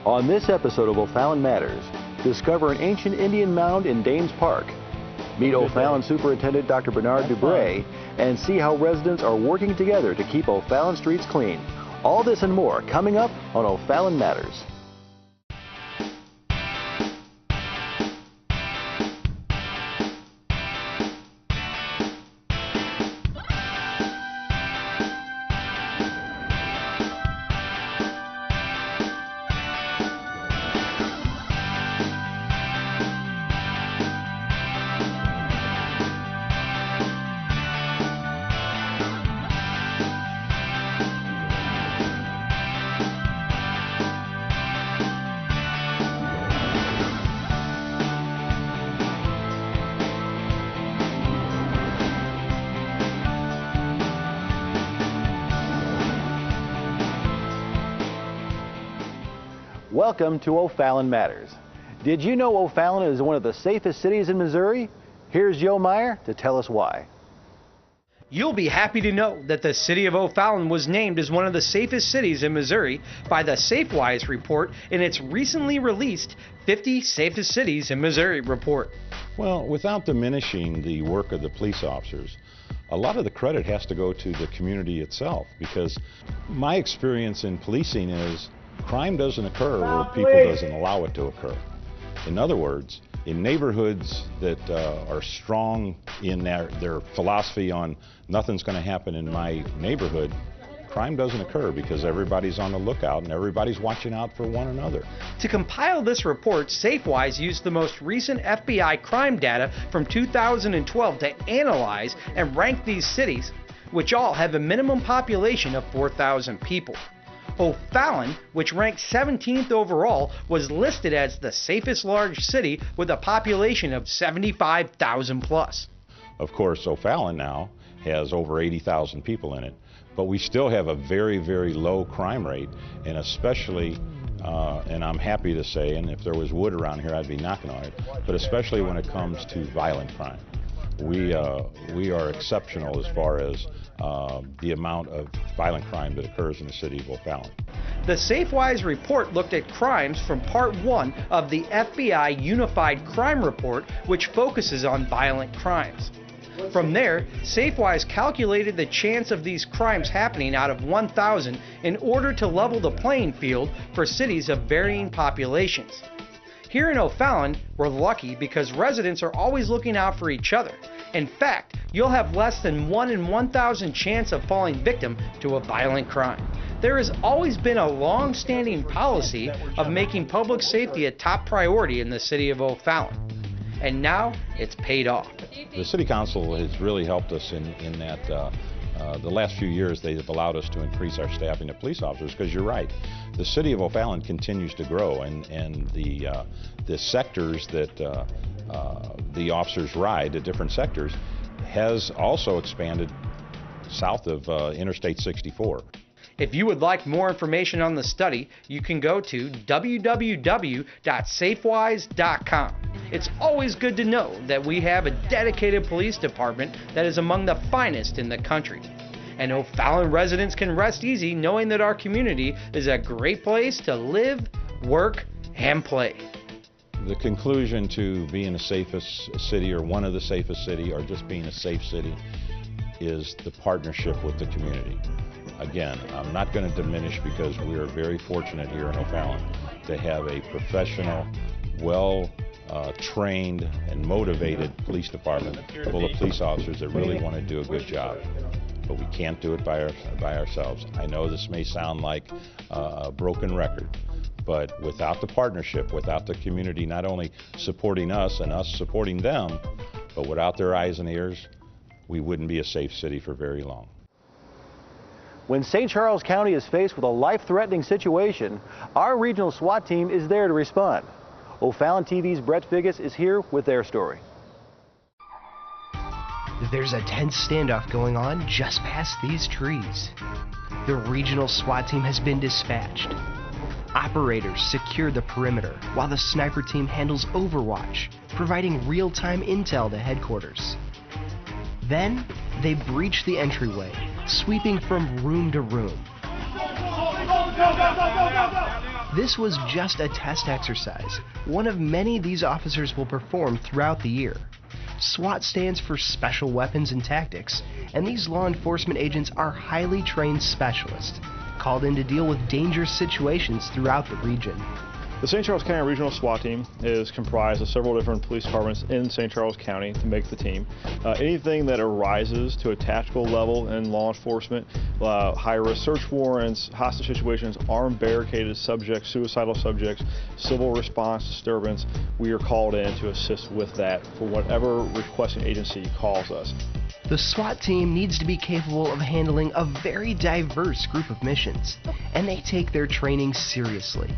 On this episode of O'Fallon Matters, discover an ancient Indian mound in Danes Park. Meet O'Fallon Superintendent Dr. Bernard Dubray and see how residents are working together to keep O'Fallon streets clean. All this and more coming up on O'Fallon Matters. Welcome to O'Fallon Matters. Did you know O'Fallon is one of the safest cities in Missouri? Here's Joe Meyer to tell us why. You'll be happy to know that the city of O'Fallon was named as one of the safest cities in Missouri by the SafeWise report in its recently released 50 Safest Cities in Missouri report. Well, without diminishing the work of the police officers, a lot of the credit has to go to the community itself, because my experience in policing is crime doesn't occur where people doesn't allow it to occur. In other words, in neighborhoods that are strong in their philosophy on nothing's going to happen in my neighborhood, crime doesn't occur because everybody's on the lookout and everybody's watching out for one another. To compile this report, SafeWise used the most recent FBI crime data from 2012 to analyze and rank these cities, which all have a minimum population of 4,000 people. O'Fallon, which ranked 17th overall, was listed as the safest large city with a population of 75,000 plus. Of course, O'Fallon now has over 80,000 people in it, but we still have a very, very low crime rate, and especially, and I'm happy to say, and if there was wood around here, I'd be knocking on it, but especially when it comes to violent crime. We are exceptional as far as the amount of violent crime that occurs in the city of O'Fallon. The SafeWise report looked at crimes from Part 1 of the FBI Unified Crime Report, which focuses on violent crimes. From there, SafeWise calculated the chance of these crimes happening out of 1,000 in order to level the playing field for cities of varying populations. Here in O'Fallon, we're lucky because residents are always looking out for each other. In fact, you'll have less than 1 in 1,000 chance of falling victim to a violent crime. There has always been a long-standing policy of making public safety a top priority in the city of O'Fallon, and now it's paid off. The City Council has really helped us in that the last few years they have allowed us to increase our staffing of police officers, because you're right, the city of O'Fallon continues to grow, and the sectors that the officers ride, the different sectors, has also expanded south of Interstate 64. If you would like more information on the study, you can go to www.safewise.com. It's always good to know that we have a dedicated police department that is among the finest in the country. And O'Fallon residents can rest easy knowing that our community is a great place to live, work, and play. The conclusion to being the safest city, or one of the safest city, or just being a safe city, is the partnership with the community. Again, I'm not going to diminish, because we are very fortunate here in O'Fallon to have a professional, well-trained and motivated police department full of police officers that really want to do a good job. But we can't do it by ourselves. I know this may sound like a broken record, but without the partnership, without the community not only supporting us and us supporting them, but without their eyes and ears, we wouldn't be a safe city for very long. When St. Charles County is faced with a life-threatening situation, our regional SWAT team is there to respond. OFallonTV's Brett Figgis is here with their story. There's a tense standoff going on just past these trees. The regional SWAT team has been dispatched. Operators secure the perimeter while the sniper team handles overwatch, providing real-time intel to headquarters. Then, they breach the entryway, sweeping from room to room. This was just a test exercise, one of many these officers will perform throughout the year. SWAT stands for Special Weapons and Tactics, and these law enforcement agents are highly trained specialists, called in to deal with dangerous situations throughout the region. The St. Charles County Regional SWAT Team is comprised of several different police departments in St. Charles County to make the team. Anything that arises to a tactical level in law enforcement, high-risk search warrants, hostage situations, armed barricaded subjects, suicidal subjects, civil response disturbance, we are called in to assist with that for whatever requesting agency calls us. The SWAT team needs to be capable of handling a very diverse group of missions, and they take their training seriously.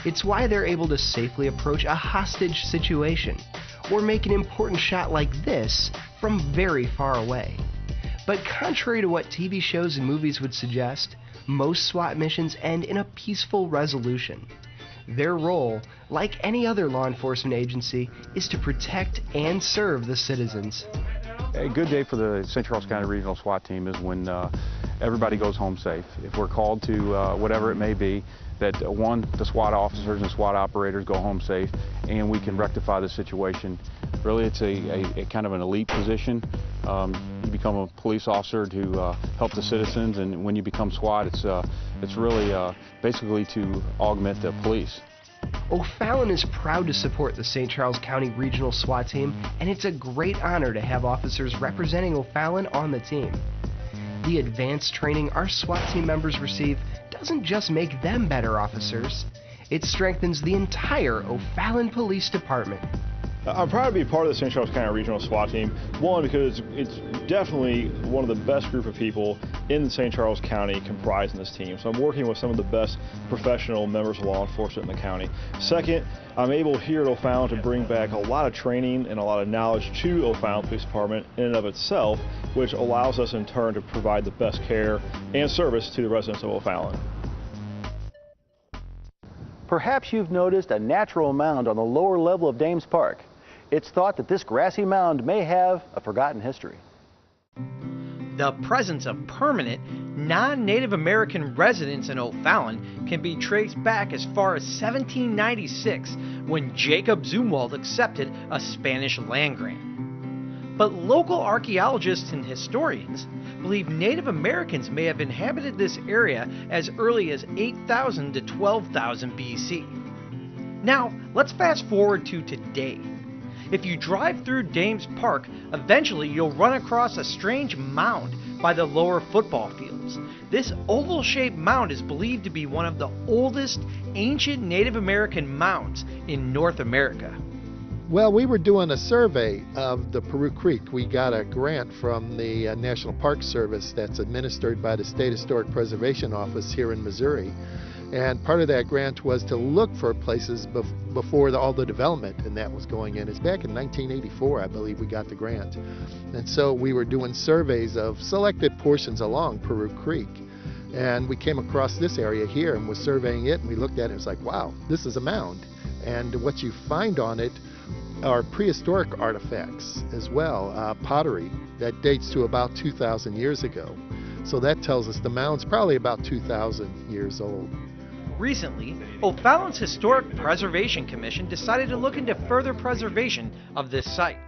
It's why they're able to safely approach a hostage situation, or make an important shot like this from very far away. But contrary to what TV shows and movies would suggest, most SWAT missions end in a peaceful resolution. Their role, like any other law enforcement agency, is to protect and serve the citizens. A good day for the St. Charles County Regional SWAT Team is when everybody goes home safe. If we're called to whatever it may be, that the SWAT officers and SWAT operators go home safe and we can rectify the situation. Really, it's a kind of an elite position. You become a police officer to help the citizens, and when you become SWAT, it's really basically to augment the police. O'Fallon is proud to support the St. Charles County Regional SWAT Team, and it's a great honor to have officers representing O'Fallon on the team. The advanced training our SWAT team members receive doesn't just make them better officers, it strengthens the entire O'Fallon Police Department. I'm proud to be part of the St. Charles County Regional SWAT Team. One, because it's definitely one of the best group of people in St. Charles County comprising this team. So I'm working with some of the best professional members of law enforcement in the county. Second, I'm able here at O'Fallon to bring back a lot of training and a lot of knowledge to O'Fallon Police Department in and of itself, which allows us in turn to provide the best care and service to the residents of O'Fallon. Perhaps you've noticed a natural mound on the lower level of Dames Park. It's thought that this grassy mound may have a forgotten history. The presence of permanent, non-Native American residents in O'Fallon can be traced back as far as 1796, when Jacob Zumwalt accepted a Spanish land grant. But local archaeologists and historians believe Native Americans may have inhabited this area as early as 8,000 to 12,000 BC. Now, let's fast forward to today. If you drive through Dames Park, eventually you'll run across a strange mound by the lower football fields. This oval-shaped mound is believed to be one of the oldest ancient Native American mounds in North America. Well, we were doing a survey of the Peru Creek. We got a grant from the National Park Service that's administered by the State Historic Preservation Office here in Missouri. And part of that grant was to look for places before all the development, and that was going in. It's back in 1984, I believe, we got the grant. And so we were doing surveys of selected portions along Peru Creek. And we came across this area here and was surveying it, and we looked at it and it was like, wow, this is a mound. And what you find on it are prehistoric artifacts as well, pottery that dates to about 2,000 years ago. So that tells us the mound's probably about 2,000 years old. Recently, O'Fallon's Historic Preservation Commission decided to look into further preservation of this site.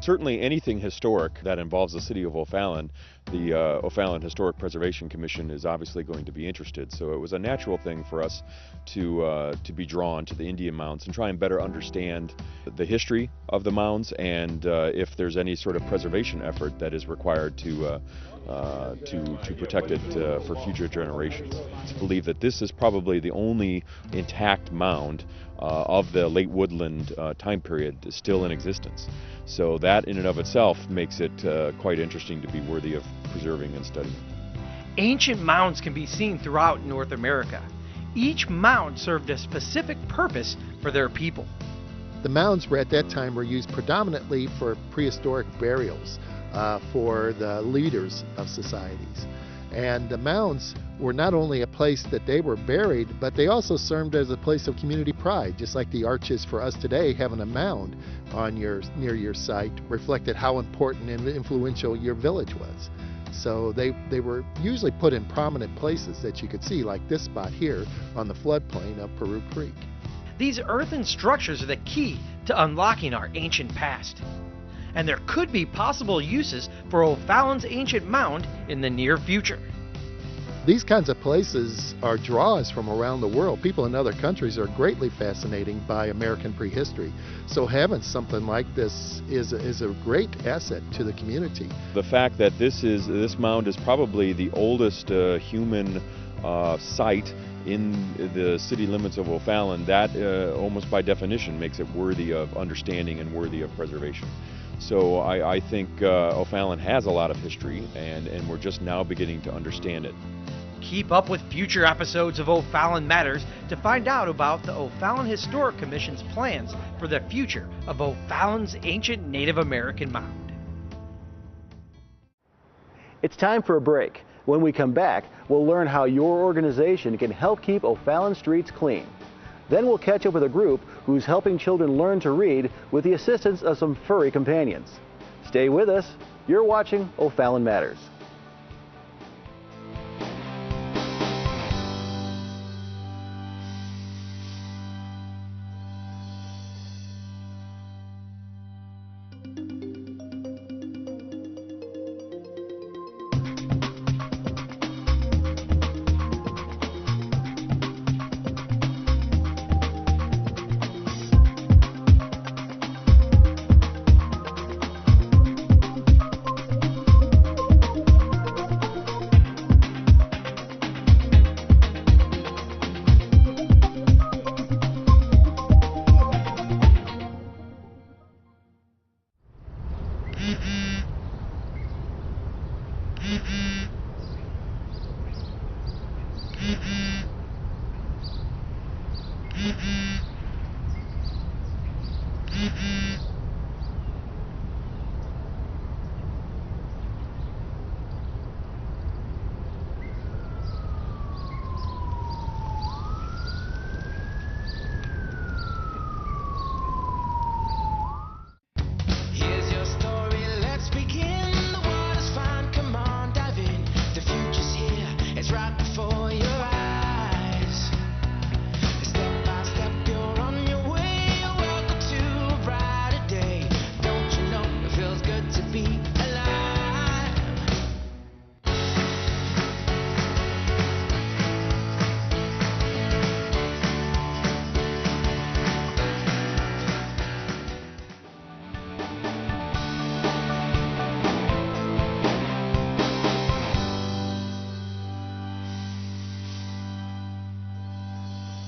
Certainly anything historic that involves the city of O'Fallon, the O'Fallon Historic Preservation Commission is obviously going to be interested. So it was a natural thing for us to be drawn to the Indian mounds and try and better understand the history of the mounds and if there's any sort of preservation effort that is required to protect it for future generations. It's believed that this is probably the only intact mound of the late woodland time period still in existence. So that in and of itself makes it quite interesting to be worthy of preserving and studying. Ancient mounds can be seen throughout North America. Each mound served a specific purpose for their people. The mounds at that time were used predominantly for prehistoric burials for the leaders of societies. And the mounds were not only a place that they were buried, but they also served as a place of community pride, just like the arches for us today. Having a mound on near your site reflected how important and influential your village was. So they were usually put in prominent places that you could see, like this spot here on the floodplain of Peru Creek. These earthen structures are the key to unlocking our ancient past. And there could be possible uses for O'Fallon's ancient mound in the near future. These kinds of places are draws from around the world. People in other countries are greatly fascinated by American prehistory. So having something like this is a great asset to the community. The fact that this mound is probably the oldest human site in the city limits of O'Fallon, that almost by definition makes it worthy of understanding and worthy of preservation. So I think O'Fallon has a lot of history, and we're just now beginning to understand it. Keep up with future episodes of O'Fallon Matters to find out about the O'Fallon Historic Commission's plans for the future of O'Fallon's ancient Native American mound. It's time for a break. When we come back, we'll learn how your organization can help keep O'Fallon streets clean. Then we'll catch up with a group who's helping children learn to read with the assistance of some furry companions. Stay with us. You're watching O'Fallon Matters.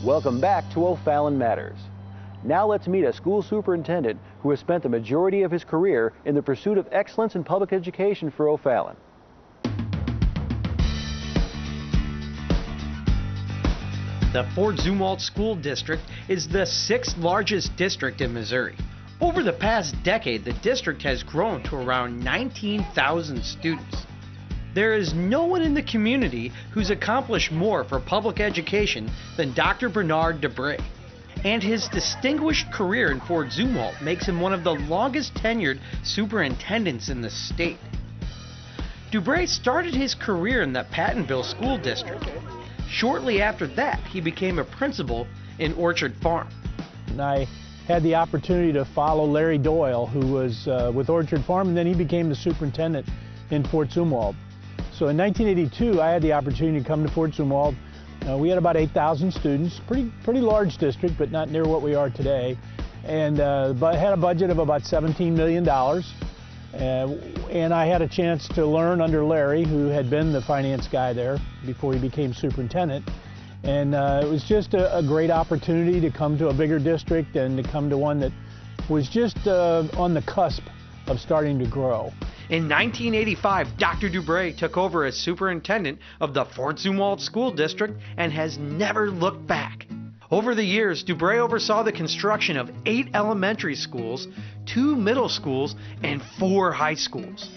Welcome back to O'Fallon Matters. Now let's meet a school superintendent who has spent the majority of his career in the pursuit of excellence in public education for O'Fallon. The Fort Zumwalt School District is the 6th largest district in Missouri. Over the past decade, the district has grown to around 19,000 students. There is no one in the community who's accomplished more for public education than Dr. Bernard Dubray. And his distinguished career in Fort Zumwalt makes him one of the longest tenured superintendents in the state. Dubray started his career in the Pattonville School District. Shortly after that, he became a principal in Orchard Farm. And I had the opportunity to follow Larry Doyle, who was with Orchard Farm, and then he became the superintendent in Fort Zumwalt. So in 1982, I had the opportunity to come to Fort Zumwalt. We had about 8,000 students, pretty large district, but not near what we are today, and but had a budget of about $17 million. And I had a chance to learn under Larry, who had been the finance guy there before he became superintendent. And it was just a great opportunity to come to a bigger district and to come to one that was just on the cusp of starting to grow. In 1985, Dr. Dubray took over as superintendent of the Fort Zumwalt School District and has never looked back. Over the years, Dubray oversaw the construction of 8 elementary schools, 2 middle schools, and 4 high schools.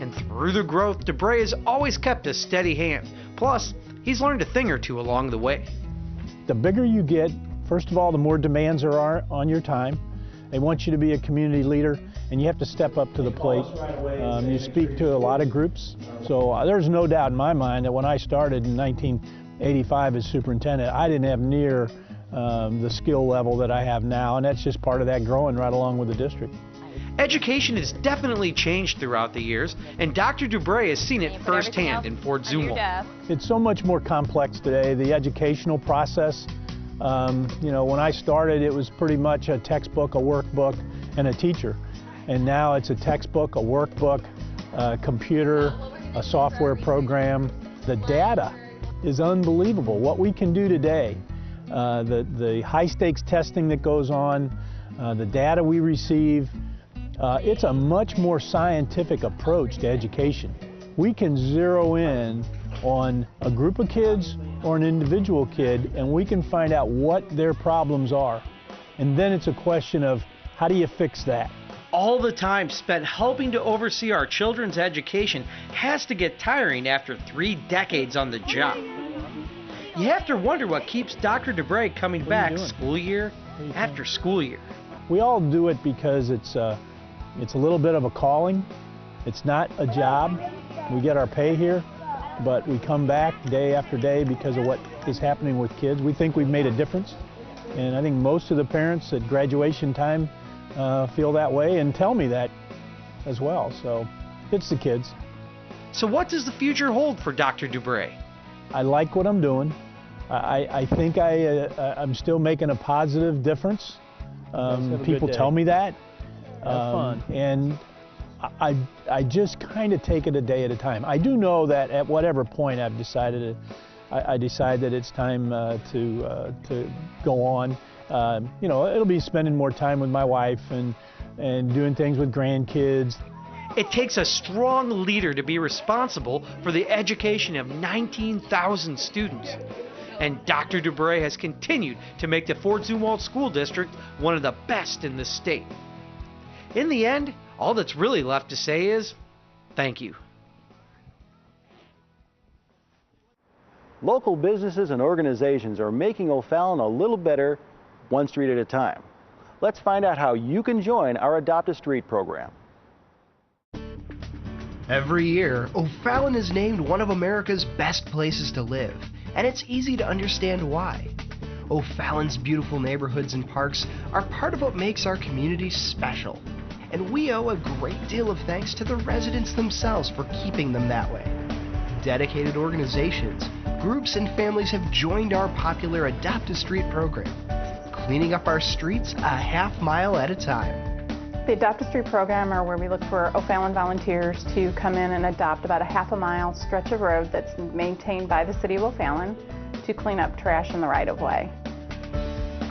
And through the growth, Dubray has always kept a steady hand. Plus, he's learned a thing or two along the way. The bigger you get, first of all, the more demands are on your time. They want you to be a community leader, and you have to step up to the plate. You speak to a lot of groups, so there's no doubt in my mind that when I started in 1985 as superintendent, I didn't have near the skill level that I have now, and that's just part of that growing right along with the district. Education has definitely changed throughout the years, and Dr. Dubray has seen it firsthand in Fort Zumwalt. It's so much more complex today, the educational process. You know, when I started, it was pretty much a textbook, a workbook, and a teacher. And now it's a textbook, a workbook, a computer, a software program. The data is unbelievable. What we can do today, the high-stakes testing that goes on, the data we receive, it's a much more scientific approach to education. We can zero in on a group of kids or an individual kid, and we can find out what their problems are. And then it's a question of how do you fix that? All the time spent helping to oversee our children's education has to get tiring after 3 decades on the job. You have to wonder what keeps Dr. Dubray coming back school year after school year. We all do it because it's a little bit of a calling. It's not a job. We get our pay here, but we come back day after day because of what is happening with kids. We think we've made a difference, and I think most of the parents at graduation time feel that way and tell me that as well. So it's the kids. So what does the future hold for Dr. Dubray? I like what I'm doing. I think I'm still making a positive difference. People tell me that. Have fun. And I just kind of take it a day at a time. I do know that at whatever point I decide that it's time to go on. You know, it'll be spending more time with my wife and doing things with grandkids. It takes a strong leader to be responsible for the education of 19,000 students. And Dr. Dubray has continued to make the Fort Zumwalt School District one of the best in the state. In the end, all that's really left to say is, thank you. Local businesses and organizations are making O'Fallon a little better, one street at a time. Let's find out how you can join our Adopt a Street program. Every year, O'Fallon is named one of America's best places to live, and it's easy to understand why. O'Fallon's beautiful neighborhoods and parks are part of what makes our community special, and we owe a great deal of thanks to the residents themselves for keeping them that way. Dedicated organizations, groups, and families have joined our popular Adopt a Street program, cleaning up our streets a half-mile at a time. The Adopt a Street program are where we look for O'Fallon volunteers to come in and adopt about a half-a-mile stretch of road that's maintained by the City of O'Fallon to clean up trash in the right-of-way.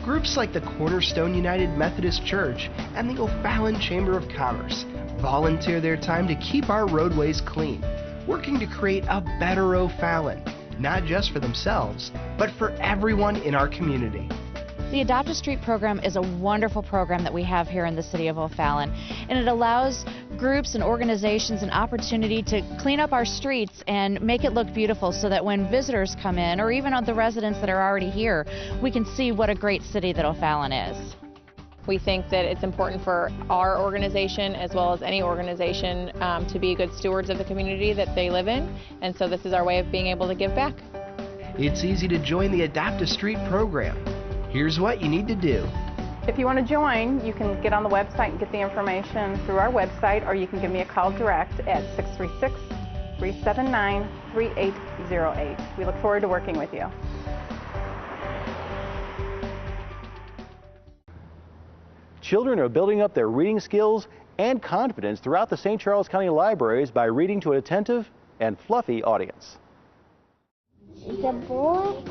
Groups like the Cornerstone United Methodist Church and the O'Fallon Chamber of Commerce volunteer their time to keep our roadways clean, working to create a better O'Fallon, not just for themselves, but for everyone in our community. The Adopt a Street program is a wonderful program that we have here in the City of O'Fallon, and it allows groups and organizations an opportunity to clean up our streets and make it look beautiful so that when visitors come in, or even the residents that are already here, we can see what a great city that O'Fallon is. We think that it's important for our organization, as well as any organization, to be good stewards of the community that they live in, and so this is our way of being able to give back. It's easy to join the Adopt a Street program. Here's what you need to do. If you want to join, you can get on the website and get the information through our website, or you can give me a call direct at 636-379-3808. We look forward to working with you. Children are building up their reading skills and confidence throughout the St. Charles County libraries by reading to an attentive and fluffy audience. It's a boy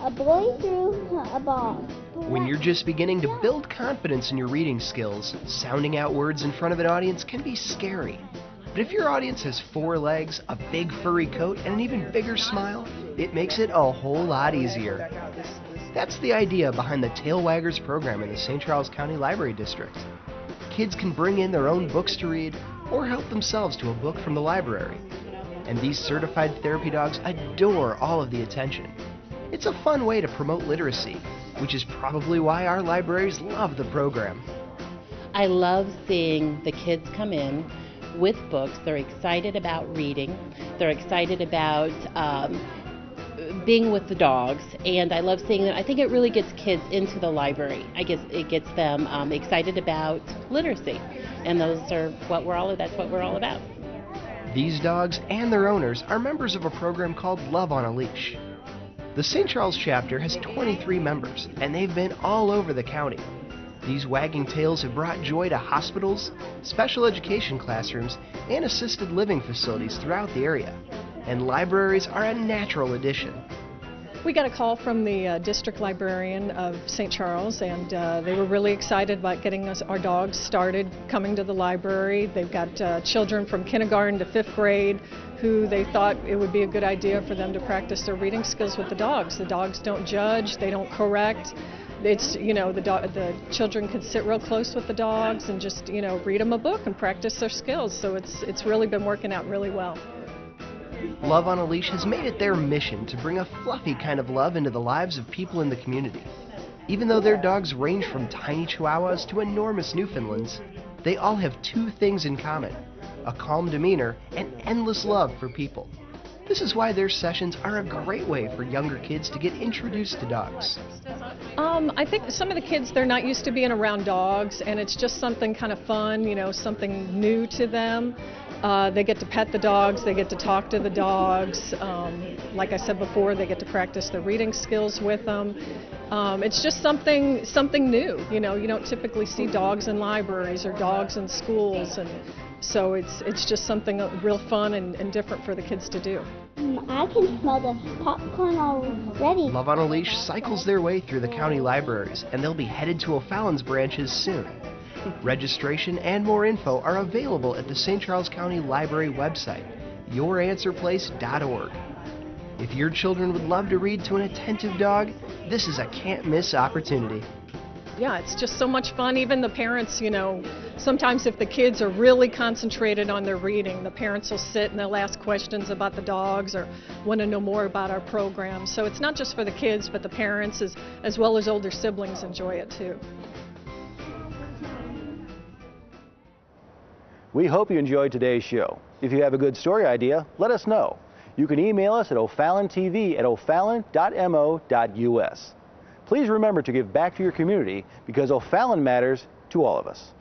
threw a ball. When you're just beginning to build confidence in your reading skills, sounding out words in front of an audience can be scary. But if your audience has 4 legs, a big furry coat, and an even bigger smile, it makes it a whole lot easier. That's the idea behind the Tail Waggers program in the St. Charles County Library District. Kids can bring in their own books to read or help themselves to a book from the library. And these certified therapy dogs adore all of the attention. It's a fun way to promote literacy, which is probably why our libraries love the program. I love seeing the kids come in with books. They're excited about reading. They're excited about being with the dogs, and I love seeing that. I think it really gets kids into the library. I guess it gets them excited about literacy, and that's what we're all about. These dogs and their owners are members of a program called Love on a Leash. The St. Charles chapter has 23 members, and they've been all over the county. These wagging tails have brought joy to hospitals, special education classrooms, and assisted living facilities throughout the area. And libraries are a natural addition. We got a call from the district librarian of St. Charles, and they were really excited about getting our dogs started coming to the library. They've got children from kindergarten to 5th grade who they thought it would be a good idea for them to practice their reading skills with the dogs. The dogs don't judge, they don't correct. It's, the children can sit real close with the dogs and just, read them a book and practice their skills. So it's really been working out really well. Love on a Leash has made it their mission to bring a fluffy kind of love into the lives of people in the community. Even though their dogs range from tiny Chihuahuas to enormous Newfoundlands, they all have two things in common: a calm demeanor and endless love for people. This is why their sessions are a great way for younger kids to get introduced to dogs. I think some of the kids, they're not used to being around dogs, and it's just something kind of fun, something new to them. They get to pet the dogs, they get to talk to the dogs. Like I said before, they get to practice their reading skills with them. It's just something new. You don't typically see dogs in libraries or dogs in schools, and so it's just something real fun and different for the kids to do. I can smell the popcorn already. Love on a Leash cycles their way through the county libraries, and they'll be headed to O'Fallon's branches soon. Registration and more info are available at the St. Charles County Library website, youranswerplace.org. If your children would love to read to an attentive dog, this is a can't-miss opportunity. Yeah, it's just so much fun. Even the parents, sometimes if the kids are really concentrated on their reading, the parents will sit and they'll ask questions about the dogs or want to know more about our program. So it's not just for the kids, but the parents as well as older siblings enjoy it too. We hope you enjoyed today's show. If you have a good story idea, let us know. You can email us at OFallonTV@o'fallon.mo.us. Please remember to give back to your community, because O'Fallon matters to all of us.